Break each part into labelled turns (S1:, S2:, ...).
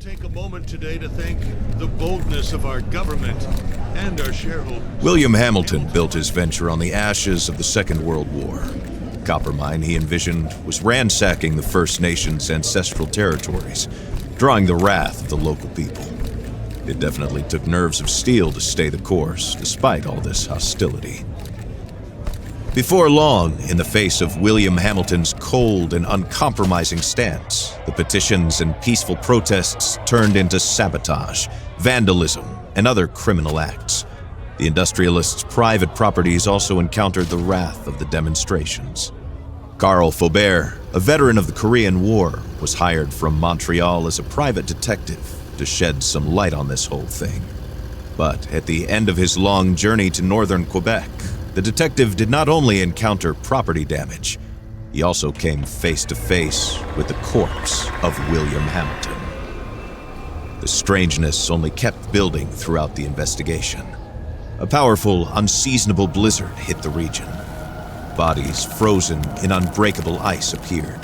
S1: take a moment today to thank the boldness of our government and our shareholders.
S2: William Hamilton built his venture on the ashes of the Second World War. The copper mine he envisioned was ransacking the First Nations' ancestral territories, drawing the wrath of the local people. It definitely took nerves of steel to stay the course, despite all this hostility. Before long, in the face of William Hamilton's cold and uncompromising stance, the petitions and peaceful protests turned into sabotage, vandalism, and other criminal acts. The industrialists' private properties also encountered the wrath of the demonstrations. Carl Faubert, a veteran of the Korean War, was hired from Montreal as a private detective to shed some light on this whole thing. But at the end of his long journey to northern Quebec, the detective did not only encounter property damage, he also came face to face with the corpse of William Hamilton. The strangeness only kept building throughout the investigation. A powerful, unseasonable blizzard hit the region. Bodies frozen in unbreakable ice appeared.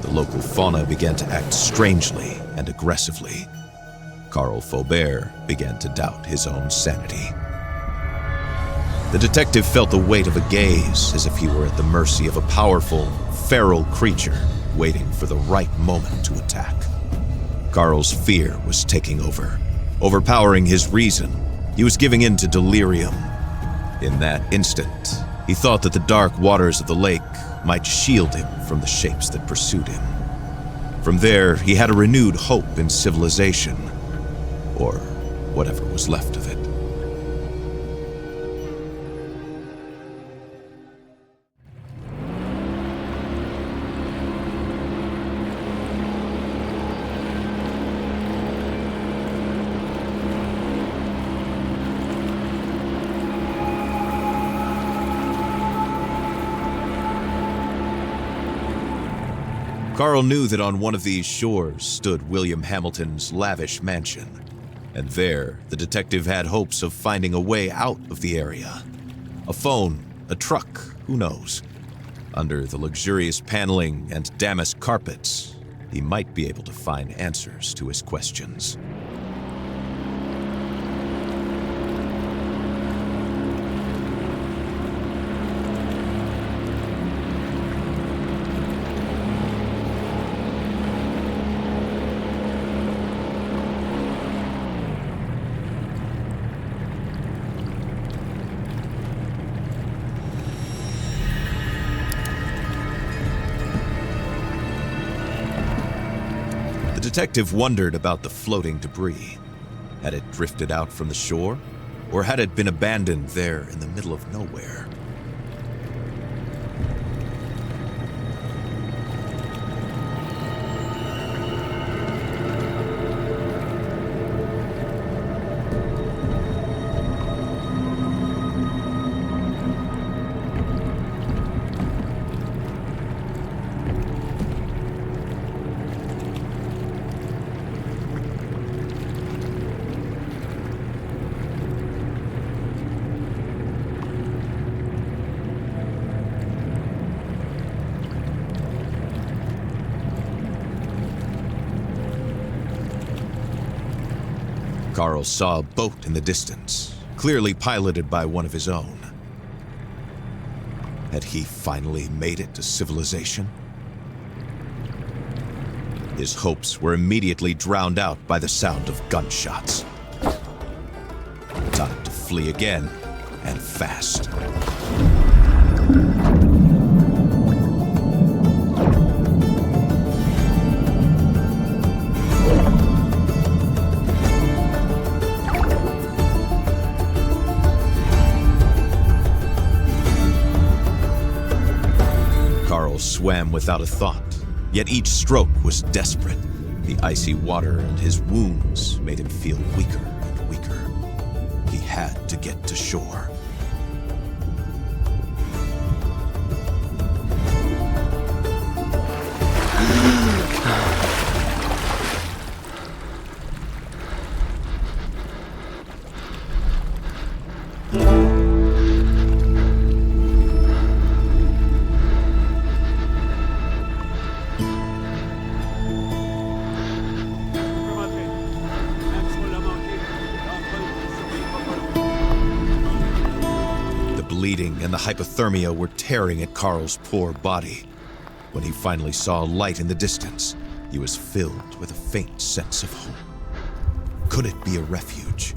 S2: The local fauna began to act strangely and aggressively. Carl Faubert began to doubt his own sanity. The detective felt the weight of a gaze, as if he were at the mercy of a powerful, feral creature waiting for the right moment to attack. Carl's fear was taking over, overpowering his reason. He was giving in to delirium. In that instant, he thought that the dark waters of the lake might shield him from the shapes that pursued him. From there, he had a renewed hope in civilization, or whatever was left of it. Carl knew that on one of these shores stood William Hamilton's lavish mansion, and there the detective had hopes of finding a way out of the area. A phone, a truck, who knows? Under the luxurious paneling and damask carpets, he might be able to find answers to his questions. The detective wondered about the floating debris. Had it drifted out from the shore, or had it been abandoned there in the middle of nowhere? Carl saw a boat in the distance, clearly piloted by one of his own. Had he finally made it to civilization? His hopes were immediately drowned out by the sound of gunshots. Time to flee again, and fast. Swam without a thought, yet each stroke was desperate. The icy water and his wounds made him feel weaker and weaker. He had to get to shore. bleeding and the hypothermia were tearing at Carl's poor body. When he finally saw a light in the distance, he was filled with a faint sense of hope. Could it be a refuge?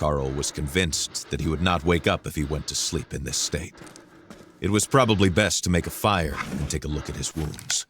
S2: Carl was convinced that he would not wake up if he went to sleep in this state. It was probably best to make a fire and take a look at his wounds.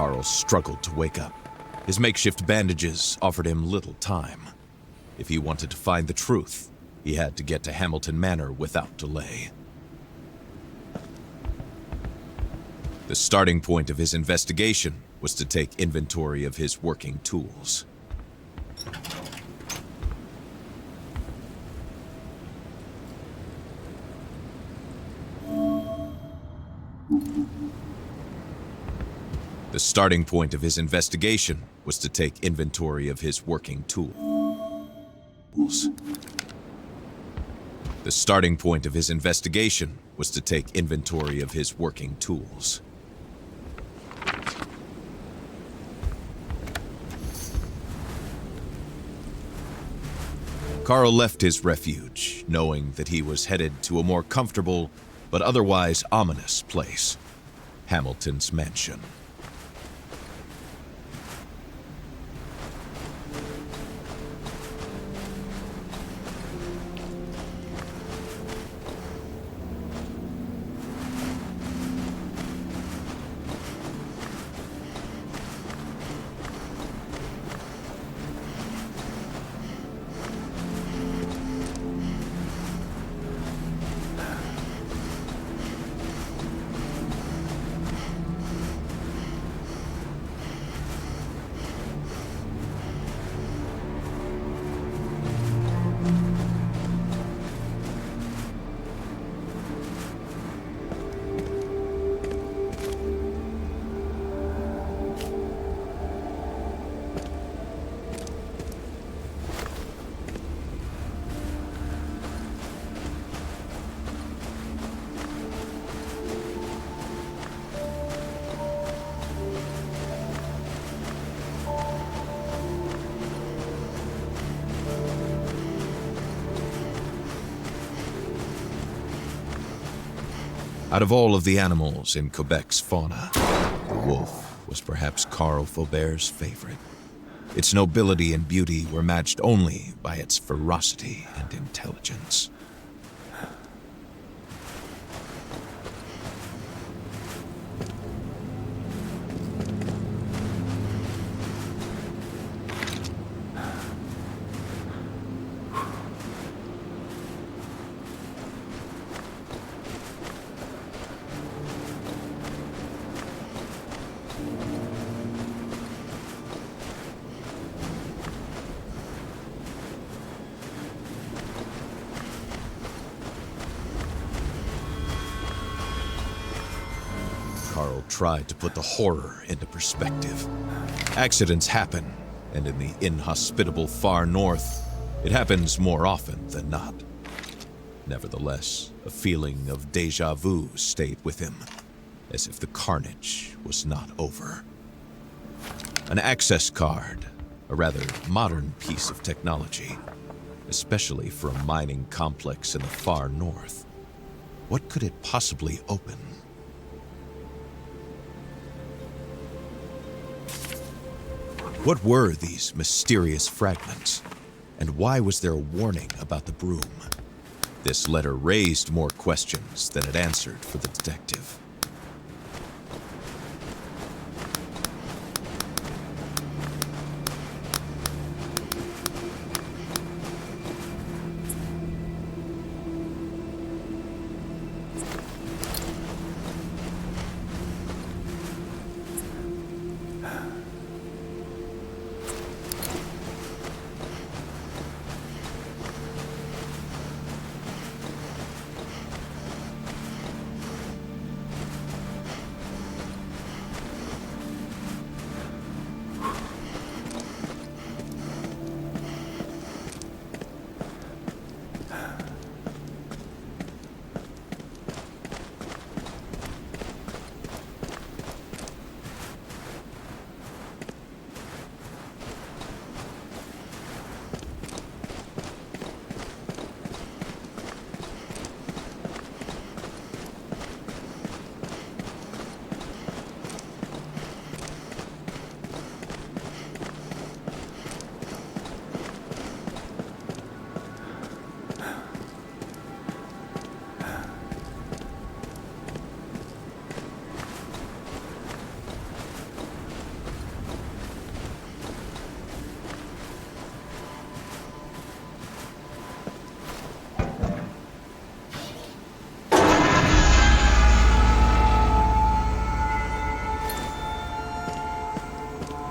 S2: Carl struggled to wake up. His makeshift bandages offered him little time. If he wanted to find the truth, he had to get to Hamilton Manor without delay. The starting point of his investigation was to take inventory of his working tools. The starting point of his investigation was to take inventory of his working tools. The starting point of his investigation was to take inventory of his working tools. Carl left his refuge, knowing that he was headed to a more comfortable but otherwise ominous place, Hamilton's mansion. Out of all of the animals in Quebec's fauna, the wolf was perhaps Carl Faubert's favorite. Its nobility and beauty were matched only by its ferocity and intelligence. Carl tried to put the horror into perspective. Accidents happen, and in the inhospitable far north, it happens more often than not. Nevertheless, a feeling of déjà vu stayed with him, as if the carnage was not over. An access card, a rather modern piece of technology, especially for a mining complex in the far north. What could it possibly open? What were these mysterious fragments, and why was there a warning about the Brume? This letter raised more questions than it answered for the detective.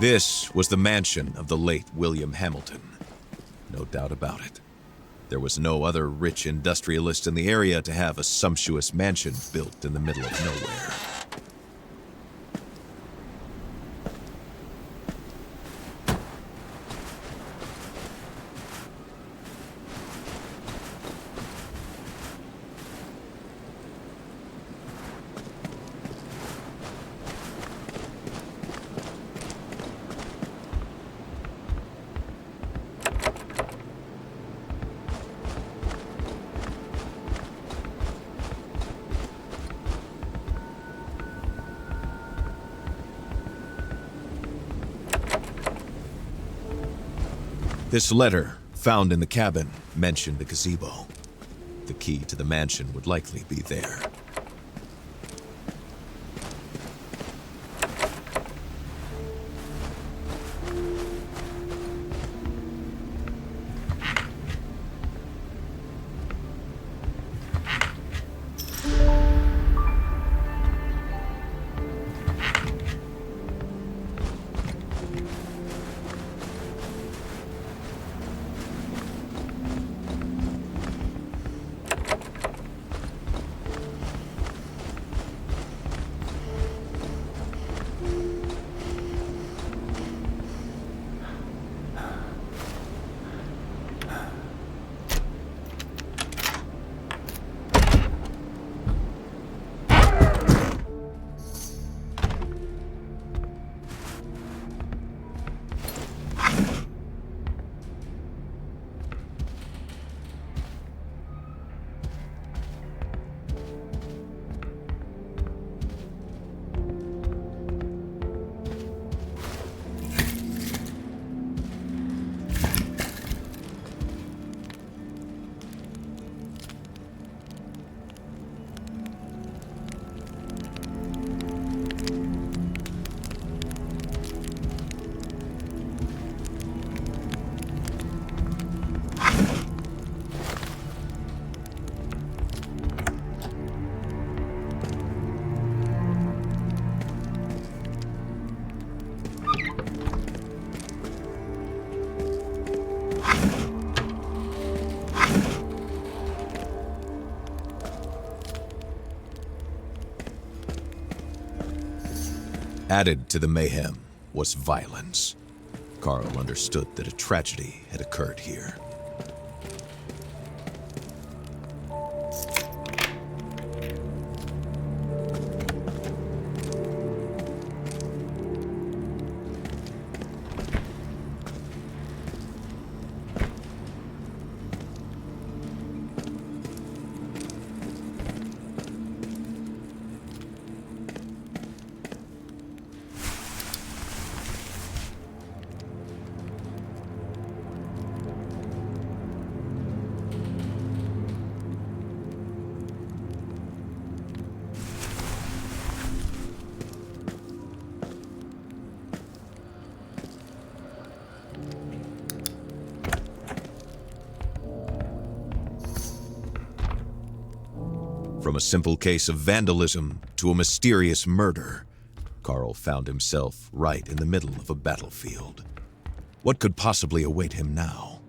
S2: This was the mansion of the late William Hamilton. No doubt about it. There was no other rich industrialist in the area to have a sumptuous mansion built in the middle of nowhere. This letter, found in the cabin, mentioned the gazebo. The key to the mansion would likely be there. Added to the mayhem was violence. Carl understood that a tragedy had occurred here. From a simple case of vandalism to a mysterious murder, Carl found himself right in the middle of a battlefield. What could possibly await him now?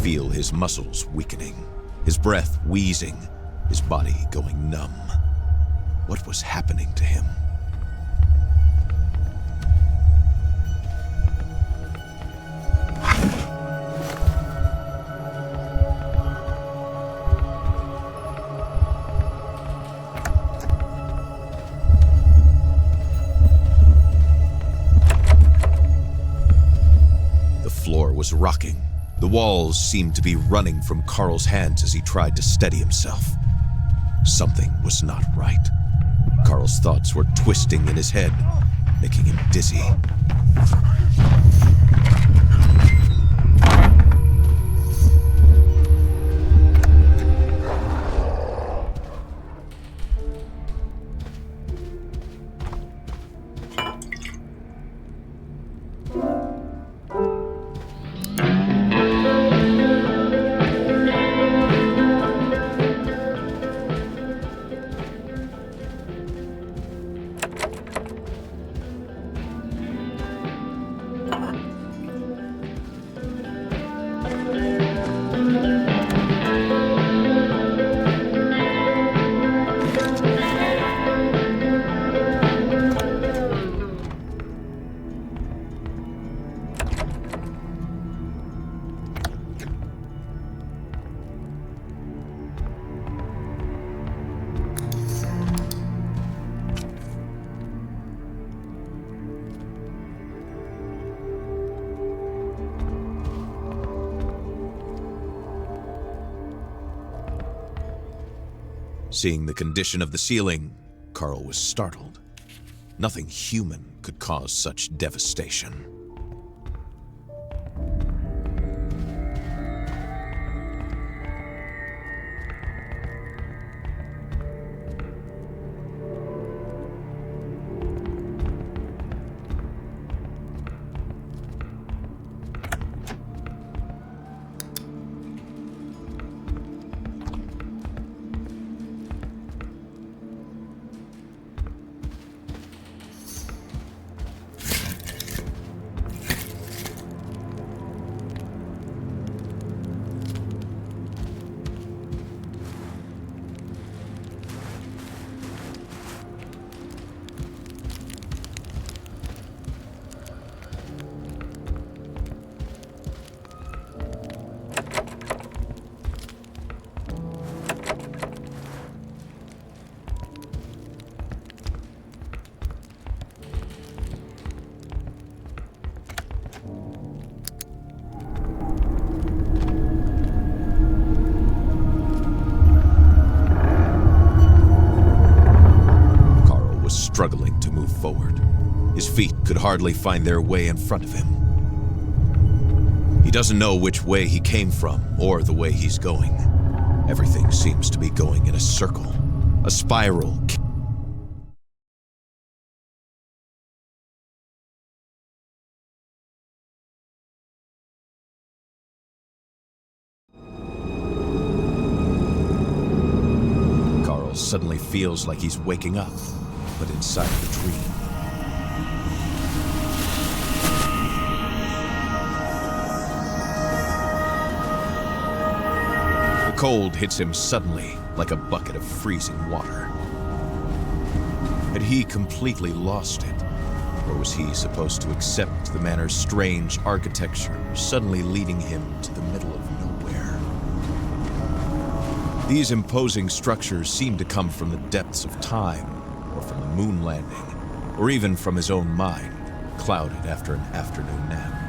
S2: feel his muscles weakening, his breath wheezing, his body going numb. What was happening to him? The floor was rocking. The walls seemed to be running from Carl's hands as he tried to steady himself. Something was not right. Carl's thoughts were twisting in his head, making him dizzy. Seeing the condition of the ceiling, Carl was startled. Nothing human could cause such devastation. Struggling to move forward. His feet could hardly find their way in front of him. He doesn't know which way he came from or the way he's going. Everything seems to be going in a circle, a spiral. Carl suddenly feels like he's waking up, but inside of a dream. The cold hits him suddenly, like a bucket of freezing water. Had he completely lost it? Or was he supposed to accept the manor's strange architecture, suddenly leading him to the middle of nowhere? These imposing structures seem to come from the depths of time, or from the moon landing, or even from his own mind, clouded after an afternoon nap.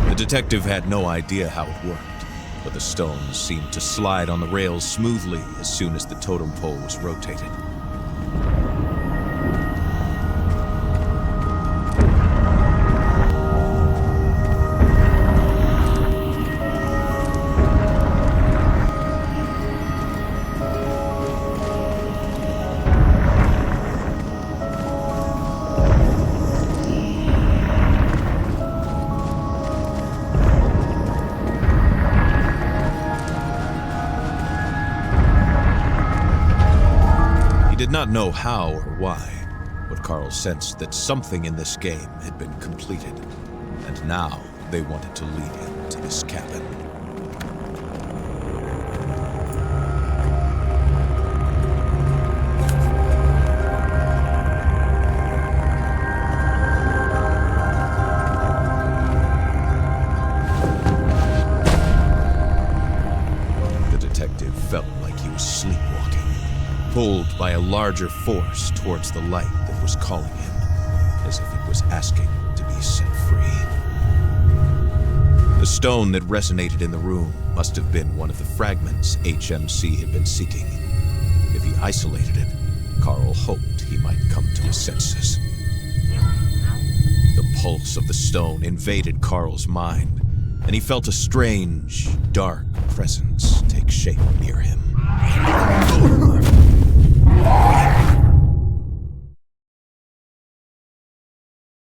S2: The detective had no idea how it worked, but the stones seemed to slide on the rails smoothly as soon as the totem pole was rotated. not know how or why, but Carl sensed that something in this game had been completed, and now they wanted to lead him to this cabin. The detective felt like he was sleepwalking, pulled by a larger force towards the light that was calling him, as if it was asking to be set free. The stone that resonated in the room must have been one of the fragments HMC had been seeking. If he isolated it, Carl hoped he might come to his senses. The pulse of the stone invaded Carl's mind, and he felt a strange, dark presence take shape near him.